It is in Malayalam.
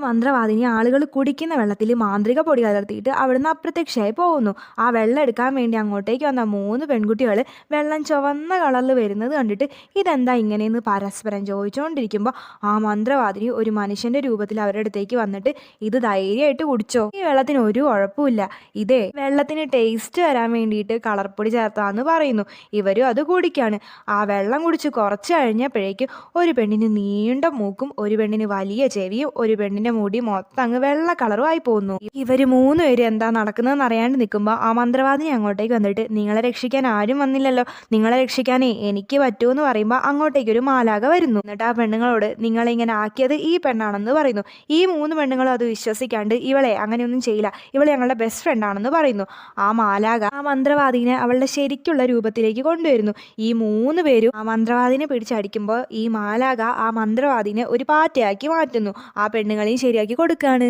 മന്ത്രവാദിനി ആളുകൾ കുടിക്കുന്ന വെള്ളത്തിൽ മാന്ത്രിക പൊടി കലർത്തിയിട്ട് അവിടുന്ന് അപ്രത്യക്ഷമായി പോകുന്നു. ആ വെള്ളം എടുക്കാൻ വേണ്ടി അങ്ങോട്ടേക്ക് വന്ന 3 പെൺകുട്ടികൾ വെള്ളം ചുവന്ന കളറിൽ വരുന്നത് കണ്ടിട്ട് ഇതെന്താ ഇങ്ങനെയെന്ന് പരസ്പരം ചോദിച്ചുകൊണ്ടിരിക്കുമ്പോൾ ആ മന്ത്രവാദിനി ഒരു മനുഷ്യന്റെ രൂപത്തിൽ അവരുടെ അടുത്തേക്ക് വന്നിട്ട് ഇത് ധൈര്യമായിട്ട് കുടിച്ചോ, ഈ വെള്ളത്തിന് ഒരു കുഴപ്പമില്ല, ഇതേ വെള്ളത്തിന് ടേസ്റ്റ് വരാൻ വേണ്ടിയിട്ട് കളർപ്പൊടി ചേർത്താന്ന് പറയുന്നു. ഇവരും അത് കുടിക്കാണ്. ആ വെള്ളം കുടിച്ച് കുറച്ച് കഴിഞ്ഞപ്പോഴേക്കും ഒരു പെണ്ണിന് നീണ്ട മൂക്കും ഒരു പെണ്ണിന് വലിയ ചെവിയും ഒരു പെണ്ണിന്റെ മുടി മൊത്തം അങ്ങ് വെള്ള കളറും ആയി പോകുന്നു. ഇവര് 3 പേരും എന്താ നടക്കുന്നതെന്ന് അറിയാണ്ട് നിൽക്കുമ്പോൾ ആ മന്ത്രവാദിനി അങ്ങോട്ടേക്ക് വന്നിട്ട് നിങ്ങളെ രക്ഷിക്കാൻ ആരും വന്നില്ലല്ലോ, നിങ്ങളെ രക്ഷിക്കാനേ എനിക്ക് പറ്റുമെന്ന് പറയുമ്പോൾ അങ്ങോട്ടേക്ക് ഒരു മാലാക വരുന്നു. എന്നിട്ട് ആ പെണ്ണുങ്ങളോട് നിങ്ങളെ ഇങ്ങനെ ആക്കിയത് ഈ പെണ്ണാണെന്ന് പറയുന്നു. ഈ 3 പെണ്ണുങ്ങളും അത് വിശ്വസിക്കാണ്ട് ഇവളെ അങ്ങനെയൊന്നും ചെയ്യില്ല, ഇവളെ ഞങ്ങളുടെ ബെസ്റ്റ് ഫ്രണ്ട് ആണെന്ന് പറയുന്നു. ആ മാലാക ആ മന്ത്രവാദിനെ അവളുടെ ശരിക്കുള്ള രൂപത്തിലേക്ക് കൊണ്ടുവരുന്നു. ഈ 3 പേരും ആ മന്ത്രവാദിനെ പിടിച്ചടിക്കുമ്പോൾ ഈ മാലാക ആ മന്ത്രവാദിനെ ഒരു പാറ്റയാക്കി മാറ്റുന്നു. ആ പെണ്ണുങ്ങളെയും ശരിയാക്കി കൊടുക്കുകയാണ്.